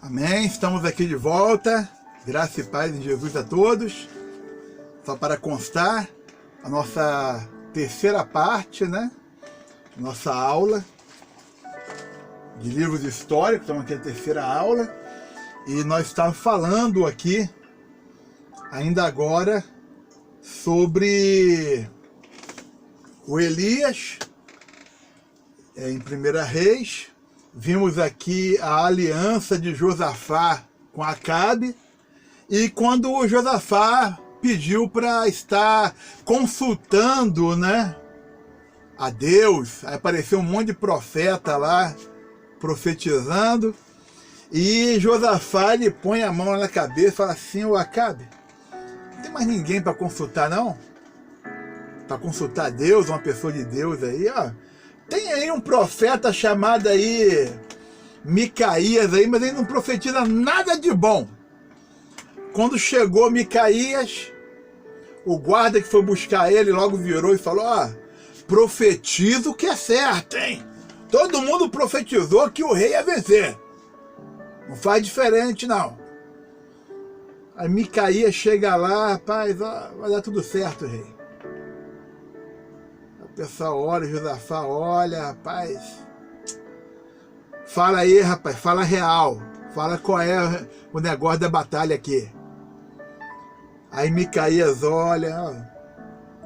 Amém, estamos aqui de volta, graça e paz em Jesus a todos. Só para constar, a nossa terceira parte, né? Nossa aula de livros históricos, estamos aqui na terceira aula. E nós estamos falando aqui, ainda agora, sobre o Elias, em 1 Reis. Vimos aqui a aliança de Josafá com Acabe, e quando o Josafá pediu para estar consultando, né, a Deus, aí apareceu um monte de profeta lá, profetizando, e Josafá ele põe a mão na cabeça e fala assim: ô Acabe, não tem mais ninguém para consultar não? Para consultar Deus, uma pessoa de Deus aí, ó. Tem aí um profeta chamado aí Micaías aí, mas ele não profetiza nada de bom. Quando chegou Micaías, o guarda que foi buscar ele logo virou e falou: ó, profetiza o que é certo, hein? Todo mundo profetizou que o rei ia vencer. Não faz diferente, não. Aí Micaías chega lá: rapaz, ó, vai dar tudo certo, rei. O pessoal olha, Josafá olha: rapaz, fala aí, rapaz, fala real, fala qual é o negócio da batalha aqui. Aí Micaías olha: ó,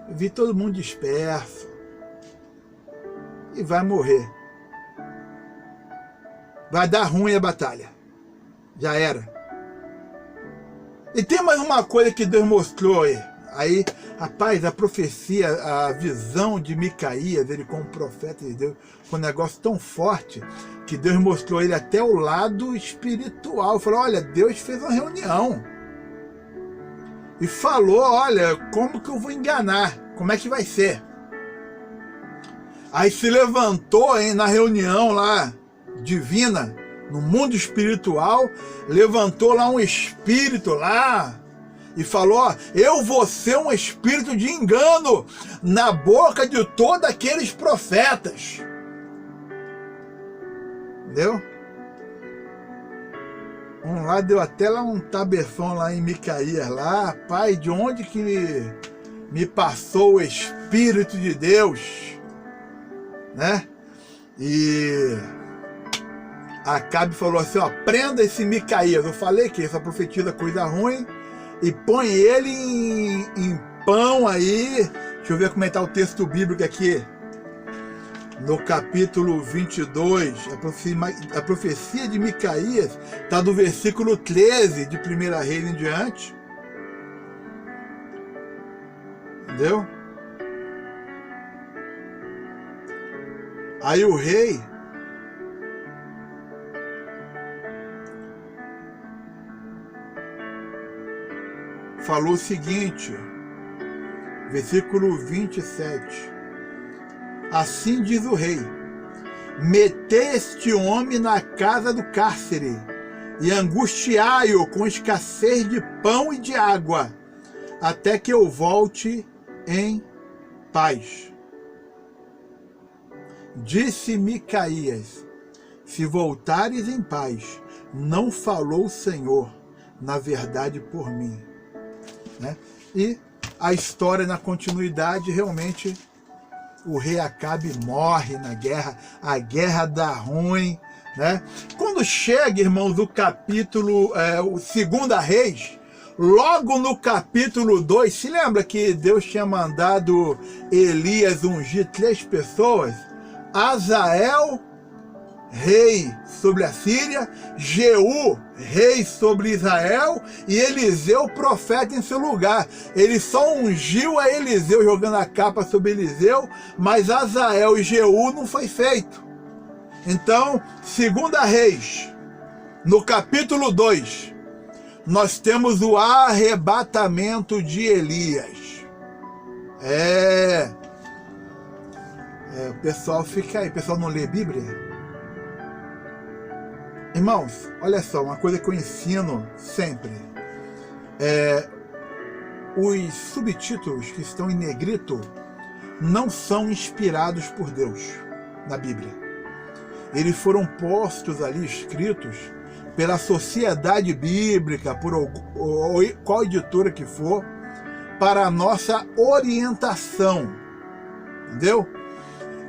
vi todo mundo disperso e vai morrer. Vai dar ruim a batalha. Já era. E tem mais uma coisa que Deus mostrou aí, rapaz, a profecia, a visão de Micaías, ele como profeta de Deus, foi um negócio tão forte que Deus mostrou ele até o lado espiritual. Falou: olha, Deus fez uma reunião e falou: olha, como que eu vou enganar? Como é que vai ser? Aí se levantou na reunião lá, divina, no mundo espiritual, levantou lá um espírito lá, e falou: ó, eu vou ser um espírito de engano na boca de todos aqueles profetas. Entendeu? Um lá deu até lá um tabeção lá em Micaías lá: pai, de onde que me passou o Espírito de Deus? Né? E Acabe falou assim: ó, prenda esse Micaías. Eu falei que essa profetiza coisa ruim, e põe ele em pão aí. Deixa eu ver como é que está o texto bíblico aqui. No capítulo 22, a profecia de Micaías está do versículo 13 de 1 Reis em diante. Entendeu? Aí o rei falou o seguinte, versículo 27. Assim diz o rei: metei este homem na casa do cárcere e angustiai-o com escassez de pão e de água, até que eu volte em paz. Disse Micaías: se voltares em paz, não falou o Senhor, na verdade, por mim. Né? E a história, na continuidade, realmente o rei Acabe morre na guerra, a guerra dá ruim, né? Quando chega, irmãos, o capítulo, o 2 Reis, logo no capítulo 2, se lembra que Deus tinha mandado Elias ungir 3 pessoas? Azael, rei sobre a Síria, Jeú, rei sobre Israel, e Eliseu, profeta, em seu lugar. Ele só ungiu a Eliseu, jogando a capa sobre Eliseu, mas Azael e Jeú não foi feito. Então, 2 Reis, no capítulo 2, nós temos o arrebatamento de Elias. O pessoal fica aí, o pessoal não lê Bíblia? Irmãos, olha só, uma coisa que eu ensino sempre. Os subtítulos que estão em negrito não são inspirados por Deus na Bíblia. Eles foram postos ali, escritos, pela Sociedade Bíblica, por qual editora que for, para a nossa orientação, entendeu?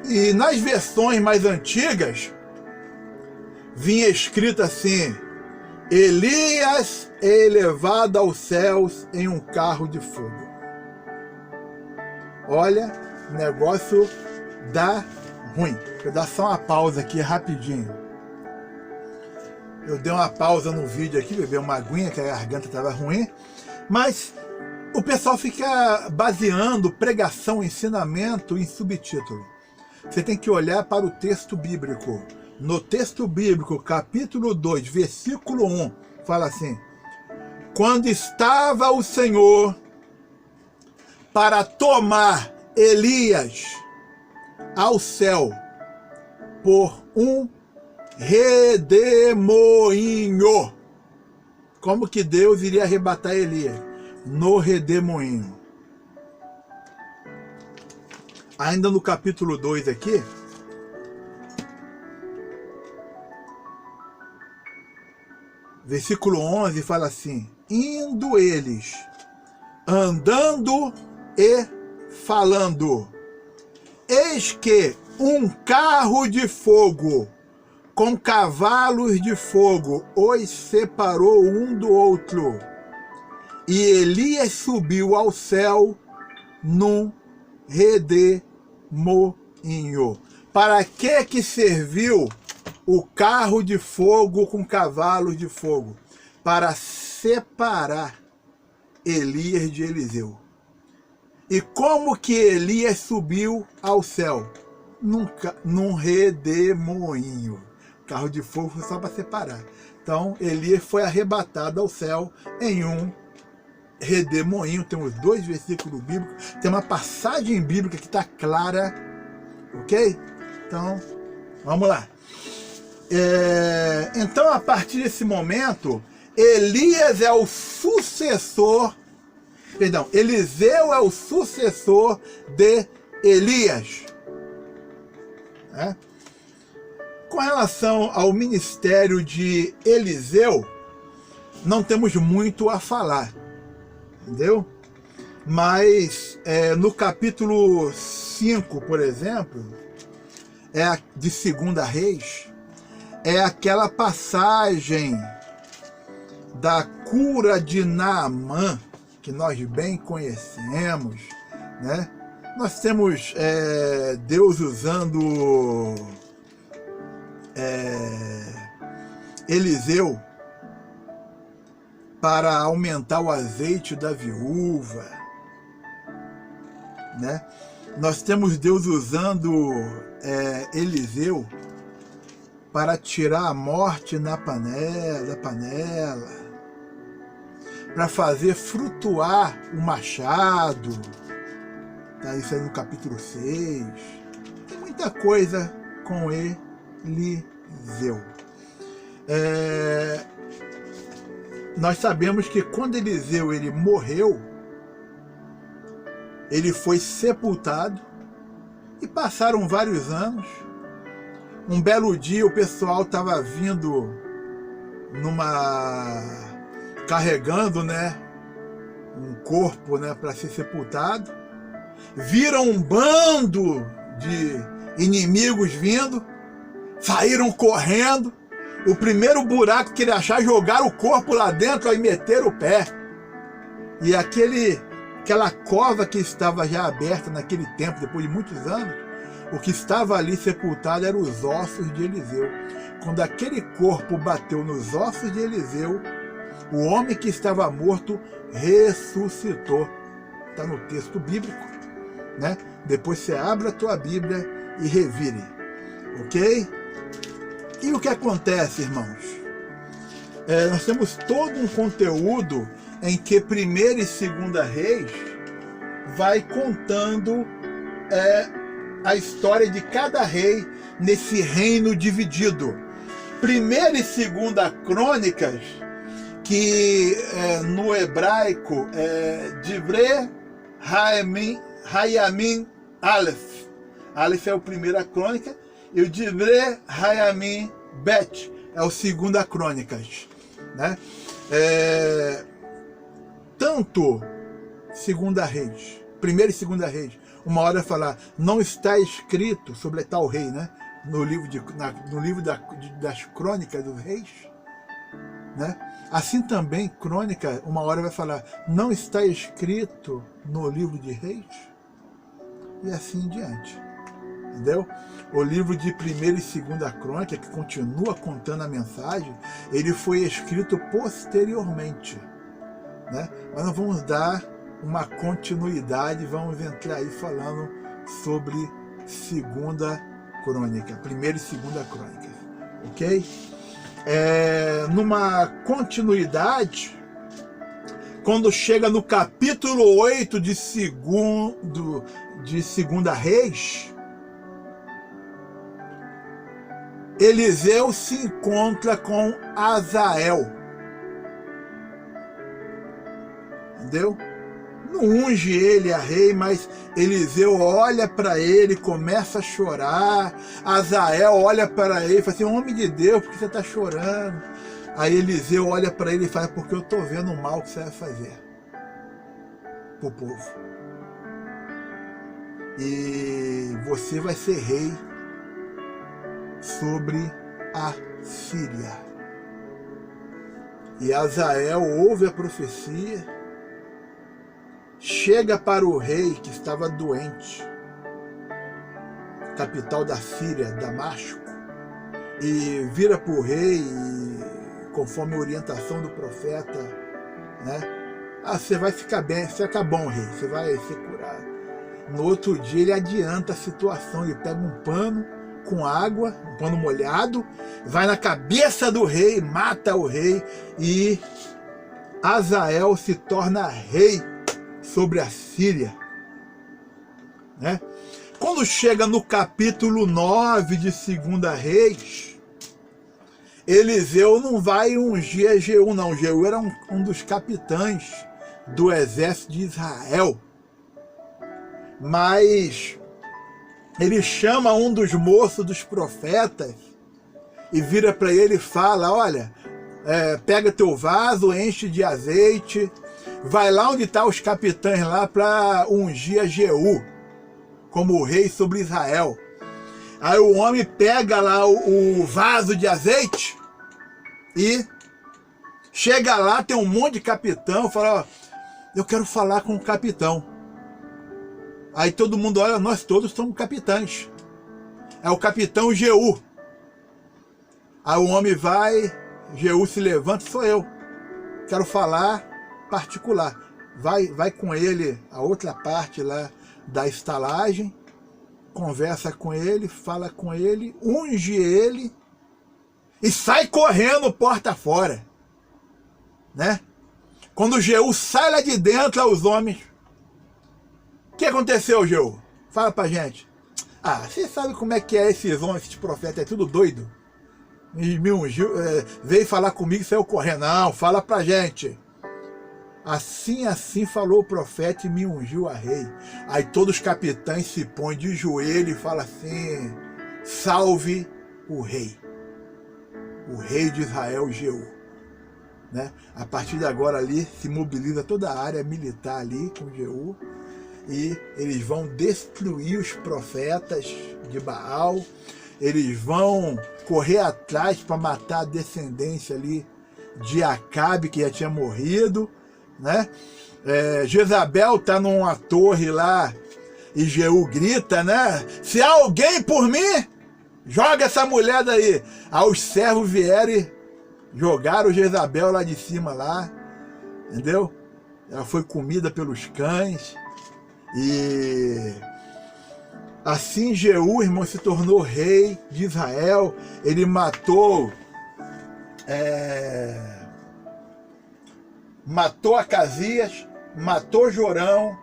E nas versões mais antigas, vinha escrito assim: Elias é elevado aos céus em um carro de fogo. Olha, o negócio dá ruim. Vou dar só uma pausa aqui rapidinho. Eu dei uma pausa no vídeo aqui, beber uma aguinha, que a garganta estava ruim. Mas o pessoal fica baseando pregação, ensinamento em subtítulo. Você tem que olhar para o texto bíblico. No texto bíblico, capítulo 2, versículo 1, fala assim: quando estava o Senhor para tomar Elias ao céu por um redemoinho. Como que Deus iria arrebatar Elias? No redemoinho. Ainda no capítulo 2 aqui, versículo 11 fala assim: indo eles, andando e falando, eis que um carro de fogo com cavalos de fogo os separou um do outro. E Elias subiu ao céu num redemoinho. Para que serviu o carro de fogo com cavalos de fogo? Para separar Elias de Eliseu. E como que Elias subiu ao céu? Num redemoinho. Carro de fogo foi só para separar. Então, Elias foi arrebatado ao céu em um redemoinho. Tem os 2 versículos bíblicos. Tem uma passagem bíblica que está clara. Ok? Então, vamos lá. Então, a partir desse momento, Elias é o sucessor. Perdão, Eliseu é o sucessor de Elias. Com relação ao ministério de Eliseu, não temos muito a falar, entendeu? Mas no capítulo 5, por exemplo, de 2 Reis, é aquela passagem da cura de Naamã, que nós bem conhecemos, né? Nós temos Deus usando Eliseu para aumentar o azeite da viúva, né? Nós temos Deus usando Eliseu para tirar a morte da panela, para fazer frutuar o machado. Tá, isso aí no capítulo 6. Tem muita coisa com Eliseu. Nós sabemos que quando Eliseu ele morreu, ele foi sepultado e passaram vários anos. Um belo dia o pessoal estava vindo carregando, né, um corpo, né, para ser sepultado. Viram um bando de inimigos vindo, saíram correndo. O primeiro buraco que ele achar, jogaram o corpo lá dentro e meteram o pé. E aquela cova que estava já aberta naquele tempo, depois de muitos anos, o que estava ali sepultado eram os ossos de Eliseu. Quando aquele corpo bateu nos ossos de Eliseu, o homem que estava morto ressuscitou. Está no texto bíblico, né? Depois você abre a tua Bíblia e revire, ok? E o que acontece, irmãos? Nós temos todo um conteúdo em que 1ª e 2ª Reis vai contando a história de cada rei nesse reino dividido. 1ª e 2ª Crônicas, que no hebraico é Divrei Hayamim Aleph. Aleph é a primeira crônica, e o Divrei Hayamim Bet é o 2 Crônicas, né? Tanto 2 Reis, 1ª e 2 Reis, uma hora falar, não está escrito sobre tal rei, né? No livro, das Crônicas dos Reis, né? Assim também, Crônica, uma hora vai falar, não está escrito no livro de Reis, e assim em diante, entendeu? O livro de 1ª e 2 Crônica, que continua contando a mensagem, ele foi escrito posteriormente, né? Mas nós vamos dar uma continuidade, vamos entrar aí falando sobre 2 Crônica, 1ª e 2 Crônicas, ok? Numa continuidade, quando chega no capítulo 8 de 2 Reis, Eliseu se encontra com Azael, entendeu? Não unge ele a rei, mas Eliseu olha para ele, começa a chorar. Azael olha para ele e fala assim, homem de Deus, por que você está chorando? Aí Eliseu olha para ele e fala, porque eu estou vendo o mal que você vai fazer para o povo. E você vai ser rei sobre a Síria. E Azael ouve a profecia, chega para o rei que estava doente, capital da Síria, Damasco, e vira para o rei, e, conforme a orientação do profeta, né? Você vai ficar bem, você vai ficar bom, rei, você vai ser curado. No outro dia ele adianta a situação, ele pega um pano com água, um pano molhado, vai na cabeça do rei, mata o rei, e Azael se torna rei sobre a Síria, né? Quando chega no capítulo 9 de 2 Reis, Eliseu não vai ungir a Jeú, não. Jeú era um dos capitães do exército de Israel, mas ele chama um dos moços dos profetas e vira para ele e fala, olha, pega teu vaso, enche de azeite, vai lá onde estão os capitães lá para ungir a Jeú como rei sobre Israel. Aí o homem pega lá o vaso de azeite e chega lá, tem um monte de capitão, fala, ó, eu quero falar com o capitão. Aí todo mundo olha, nós todos somos capitães. É o capitão Jeú. Aí o homem vai, Jeú se levanta, sou eu. Quero falar particular. Vai com ele a outra parte lá da estalagem, conversa com ele, fala com ele, unge ele e sai correndo porta fora, né? Quando Jeú sai lá de dentro, os homens, o que aconteceu, Jeú? Fala pra gente. Você sabe como é que é esses homens, esses profetas, é tudo doido. Me ungiu, veio falar comigo e saiu correndo. Não, fala pra gente. Assim falou o profeta e me ungiu a rei. Aí todos os capitães se põem de joelho e falam assim, salve o rei de Israel, Jeú, né? A partir de agora ali se mobiliza toda a área militar ali com Jeú, e eles vão destruir os profetas de Baal, eles vão correr atrás para matar a descendência ali de Acabe, que já tinha morrido, né? Jezabel está numa torre lá e Jeú grita, né? Se há alguém por mim, joga essa mulher daí. Aí os servos vieram e jogaram Jezabel lá de cima, lá, entendeu? Ela foi comida pelos cães. E assim Jeú, irmão, se tornou rei de Israel. Ele matou Acasias, matou Jorão,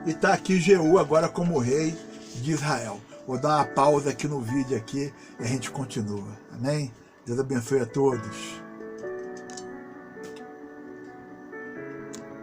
e está aqui Jeú agora como rei de Israel. Vou dar uma pausa aqui no vídeo aqui e a gente continua. Amém? Deus abençoe a todos.